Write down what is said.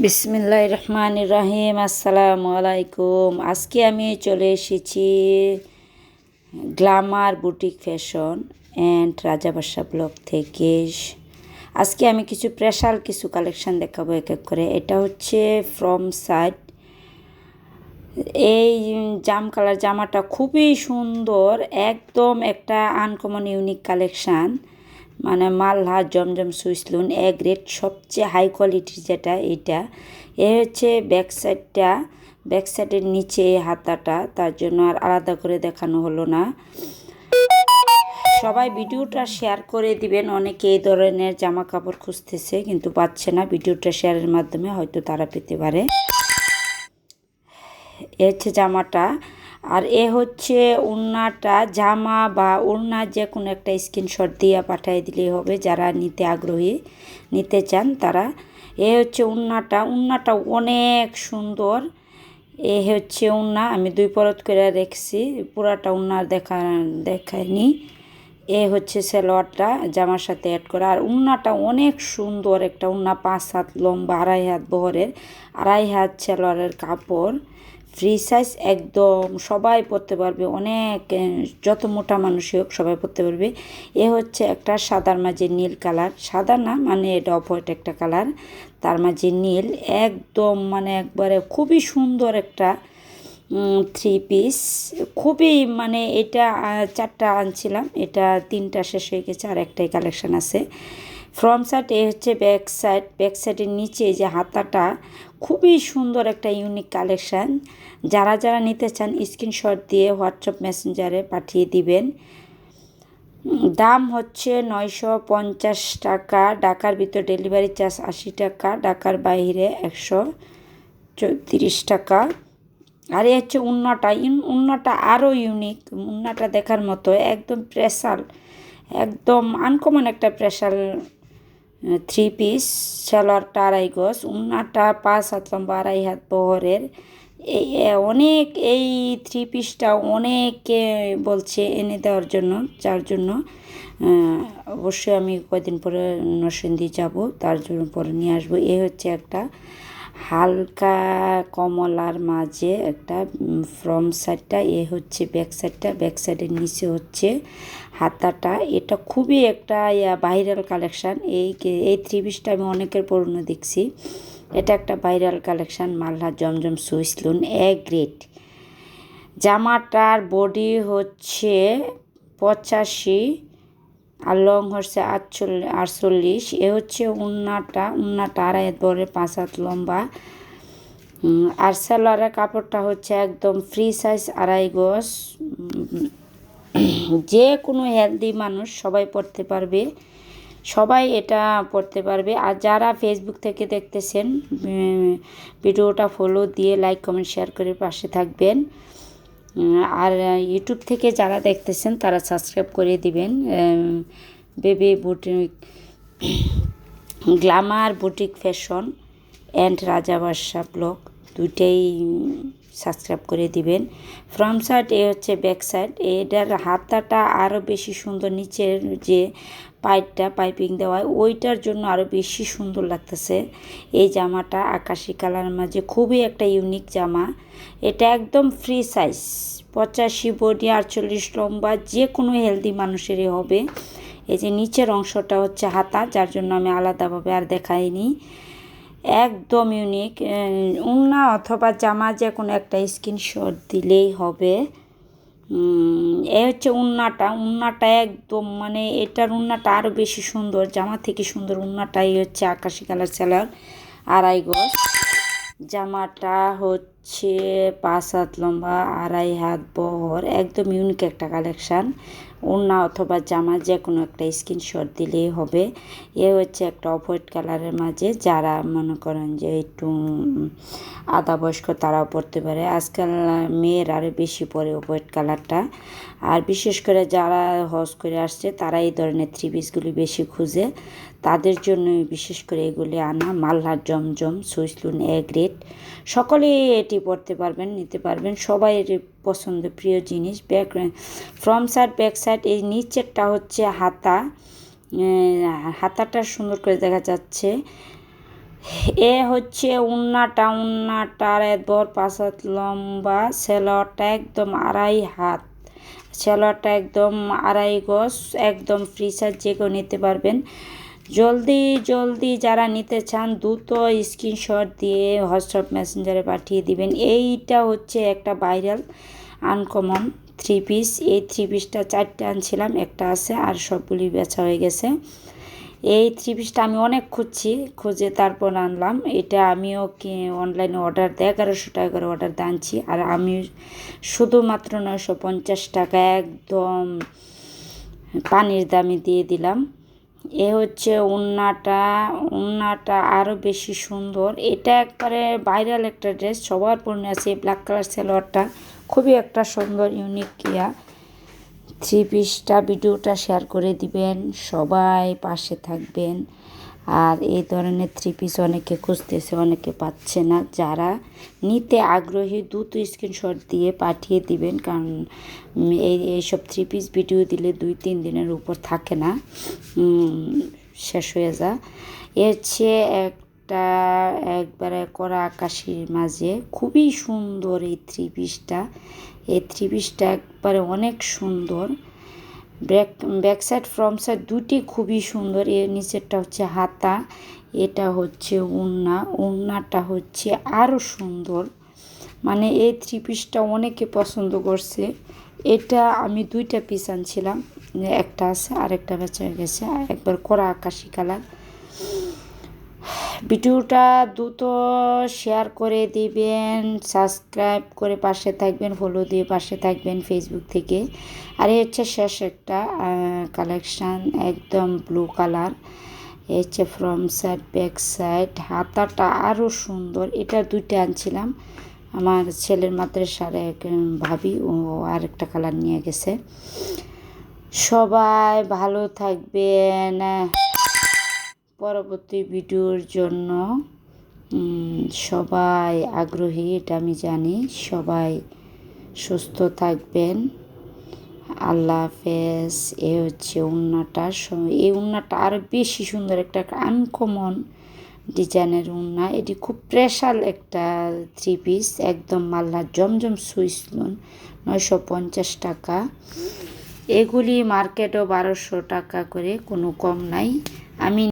বিসমিল্লাহির রহমানির রহিম। আসসালামু আলাইকুম। আজকে আমি চলে এসেছি glamour boutique fashion and Rajabasa blog থেকে। আজকে আমি কিছু স্পেশাল কিছু কালেকশান দেখাবো এক এক করে। এটা হচ্ছে ফ্রম সাইড। এই জাম কালার জামাটা খুবই সুন্দর, একদম একটা আনকমন ইউনিক কালেকশান। মানে মালহা জমজম সুইসলুন এ গ্রেড, সবচেয়ে হাই কোয়ালিটির যেটা এটা। এ হচ্ছে ব্যাক সাইডটা, ব্যাক সাইডের নিচে হাতাটা, তার জন্য আর আলাদা করে দেখানো হলো না। সবাই ভিডিওটা শেয়ার করে দিবেন। অনেকে এই ধরনের জামা কাপড় খুঁজতেছে কিন্তু পাচ্ছে না, ভিডিওটা শেয়ারের মাধ্যমে হয়তো তারা পেতে পারে। এ হচ্ছে জামাটা, আর এ হচ্ছে ওড়নাটা। জামা বা ওড়না যে কোনো একটা স্ক্রিনশট দিয়ে পাঠিয়ে দিলেই হবে, যারা নিতে আগ্রহী নিতে চান তারা। এ হচ্ছে ওড়নাটা, ওড়নাটা অনেক সুন্দর। এ হচ্ছে ওড়না, আমি দুই পরত করে রেখেছি, পুরাটা ওড়না দেখায়নি। এ হচ্ছে সালোয়ারটা জামার সাথে অ্যাড করা। আর ওড়নাটা অনেক সুন্দর একটা ওড়না, 5 হাত লম্বা, 2.5 হাত বহরের, 2.5 হাত সালোয়ারের কাপড়, ফ্রি সাইজ একদম, সবাই পরতে পারবে। অনেক যত মোটা মানুষই হোক সবাই পরতে পারবে। এ হচ্ছে একটা সাদার মাঝে নীল কালার, সাদা না মানে এটা অফ হোয়াইট একটা কালার, তার মাঝে নীল, একদম মানে একবারে খুবই সুন্দর একটা থ্রি পিস। খুবই মানে এটা 4টা আনছিলাম, এটা 3টা শেষ হয়ে গেছে, আর একটাই কালেকশান আছে। ফ্রন্ট সাইড, এ হচ্ছে ব্যাক সাইড। ব্যাক সাইডের নিচে যে হাতাটা, খুবই সুন্দর একটা ইউনিক কালেকশান। যারা যারা নিতে চান স্ক্রিনশট দিয়ে হোয়াটসঅ্যাপ মেসেঞ্জারে পাঠিয়ে দিবেন। দাম হচ্ছে 950 টাকা। ঢাকার ভিতর ডেলিভারি চার্জ 80 টাকা, ঢাকার বাইরে 134 টাকা। আর এই হচ্ছে ওড়নাটা, ওড়নাটা আরও ইউনিক, ওড়নাটা দেখার মতো, একদম স্পেশাল, একদম আনকমন একটা স্পেশাল থ্রি পিস। সালোয়ারটা 2.5 গজ, ওড়নাটা 5 হাত লম্বা, 2.5 হাত বহরের। এই অনেক, এই থ্রি পিসটা অনেকে বলছে এনে দেওয়ার জন্য, যার জন্য অবশ্যই আমি কয়দিন পরে নরসিংদী যাব, তার জন্য পরে নিয়ে আসবো। এ হচ্ছে একটা হালকা কমলার মাঝে একটা ফ্রন্ট সাইডটা, এ হচ্ছে ব্যাক সাইডটা, ব্যাক সাইডের নিচে হচ্ছে হাতাটা। এটা খুবই একটা ভাইরাল কালেকশান। এই থ্রি পিসটা আমি অনেকের পরনে দেখছি। এটা একটা ভাইরাল কালেকশান, মালহা জমজম সুইসলুন এ গ্রেড। জামাটার বডি হচ্ছে 85 আর লং হচ্ছে 48। এ হচ্ছে ওড়নাটা, ওড়নাটা 2.5 হাত বহরের, 5 হাত লম্বা। আর সালোয়ারের কাপড়টা হচ্ছে একদম ফ্রি সাইজ, 2.5 গজ। যে কোনো হেলদি মানুষ সবাই পরতে পারবে, সবাই এটা পড়তে পারবে। আর যারা ফেসবুক থেকে দেখতেছেন ভিডিওটা ফলো দিয়ে লাইক কমেন্ট শেয়ার করে পাশে থাকবেন। আর ইউটিউব থেকে যারা দেখতেছেন তারা সাবস্ক্রাইব করে দিবেন। Baby boutique, glamour boutique fashion and Rajabasa blog, দুইটাই সাবস্ক্রাইব করে দিবেন। ফ্রন্ট সাইড, এ হচ্ছে ব্যাক সাইড। এটার হাতাটা আরও বেশি সুন্দর, নিচের যে পাইপটা পাইপিং দেওয়া হয় ওইটার জন্য আরও বেশি সুন্দর লাগতেছে। এই জামাটা আকাশি কালার মাঝে খুবই একটা ইউনিক জামা। এটা একদম ফ্রি সাইজ, 85 বডি, 48 লম্বা, যে কোনো হেলদি মানুষেরই হবে। এই যে নিচের অংশটা হচ্ছে হাতা, যার জন্য আমি আলাদাভাবে আর দেখাইনি। একদম ইউনিক ওড়না অথবা জামা, যে কোনো একটা স্ক্রিনশট দিলেই হবে। এ হচ্ছে ওড়নাটা, ওড়নাটা একদম মানে এটার ওড়নাটা আরও বেশি সুন্দর, জামা থেকে সুন্দর। ওড়নাটাই হচ্ছে আকাশি কালার সালোয়ার, 2.5 গজ। জামাটা হচ্ছে 5 হাত লম্বা, 2.5 হাত বহর, একদম ইউনিক একটা কালেকশান। ওড়না অথবা জামা যে কোনো একটা স্ক্রিনশট দিলেই হবে। এ হচ্ছে একটা অফ হোয়াইট কালারের মাঝে, যারা মনে করেন যে একটু আধা বয়স্ক তারাও পরতে পারে। আজকাল মেয়ের আরও বেশি পরে অফ হোয়াইট কালারটা। আর বিশেষ করে যারা হজ করে আসছে তারা এই ধরনের থ্রি পিসগুলি বেশি খুঁজে, তাদের জন্য বিশেষ করে এগুলি আনা। মালহার জমজম সুইসলুন এ গ্রেড, সকলেই এটি পরতে পারবেন, নিতে পারবেন, সবাই পছন্দের প্রিয় জিনিস। ফ্রন্ট সাইড, ব্যাক সাইড, এই নিচেরটা হচ্ছে হাতা, হাতাটা সুন্দর করে দেখা যাচ্ছে। এ হচ্ছে উন্নাটার একবার 5 হাত লম্বা, সেলোয়ারটা একদম 2.5 হাত, সেলোয়ারটা একদম 2.5 গজ, একদম ফ্রি সাইজ, যে কেউ নিতে পারবেন। জলদি যারা নিতে চান দ্রুত স্ক্রিনশট দিয়ে হোয়াটসঅ্যাপ মেসেঞ্জারে পাঠিয়ে দিবেন। এইটা হচ্ছে একটা ভাইরাল আনকমন থ্রি পিস। এই থ্রি পিসটা 4টা আনছিলাম, একটা আছে, আর সবগুলি বেচা হয়ে গেছে। এই থ্রি পিসটা আমি অনেক খুঁজে তারপর আনলাম। এটা আমিও অনলাইনে অর্ডার দেয় 1100 টাকা করে অর্ডার দিয়ে আনছি। আর আমি শুধুমাত্র 950 টাকা একদম পানির দামে দিয়ে দিলাম। এ হচ্ছে উন্নাটা আরও বেশি সুন্দর। এটা একবারে ভাইরাল একটা ড্রেস, সবার পরনে আছে। ব্ল্যাক কালার সালোয়ারটা খুবই একটা সুন্দর ইউনিক থ্রি পিসটা। ভিডিওটা শেয়ার করে দিবেন, সবাই পাশে থাকবেন। আর এই ধরনের থ্রি পিস অনেকে খুঁজতেছে, অনেকে পাচ্ছে না। যারা নিতে আগ্রহী দ্রুত স্ক্রিনশট দিয়ে পাঠিয়ে দিবেন, কারণ এইসব থ্রি পিস ভিডিও দিলে 2-3 দিনের উপর থাকে না, শেষ হয়ে যায়। এ হচ্ছে একটা একবারে কড়া আকাশির মাঝে খুবই সুন্দর এই থ্রি পিসটা। এই থ্রি পিসটা একবারে অনেক সুন্দর। ব্যাক সাইড ফ্রন্ট সাইড দুটি খুবই সুন্দর। এর নিচেরটা হচ্ছে হাতা, এটা হচ্ছে উন্নাটা হচ্ছে আরও সুন্দর। মানে এই থ্রি পিসটা অনেকে পছন্দ করছে। এটা আমি 2টা পিস আনছিলাম, একটা আছে আর একটা বেচা হয়ে গেছে। একবার কড়া আকাশি কালার। ভিডিওটা দ্রুত শেয়ার করে দিবেন, সাবস্ক্রাইব করে পাশে থাকবেন, ফলো দিয়ে পাশে থাকবেন ফেসবুক থেকে। আর এই হচ্ছে শেষ একটা কালেকশান, একদম ব্লু কালার। এই হচ্ছে ফ্রন্ট সাইড, ব্যাক সাইড, হাতাটা আরও সুন্দর। এটা 2টা আনছিলাম, আমার ছেলের মাদ্রাসার এক ভাবি ও আরেকটা কালার নিয়ে গেছে। সবাই ভালো থাকবেন। পরবর্তী ভিডিওর জন্য সবাই আগ্রহী, এটা আমি জানি। সবাই সুস্থ থাকবেন, আল্লাহ হাফেজ। এ হচ্ছে উন্নাটা। এই উন্নাটা আরও বেশি সুন্দর, একটা আনকমন ডিজাইনের উন্না। এটি খুব স্পেশাল একটা থ্রি পিস, একদম মাল্লার জমজম সুইস লোন, 950 টাকা। এগুলি মার্কেটও 1200 টাকা করে, কোনো কম নাই। আমি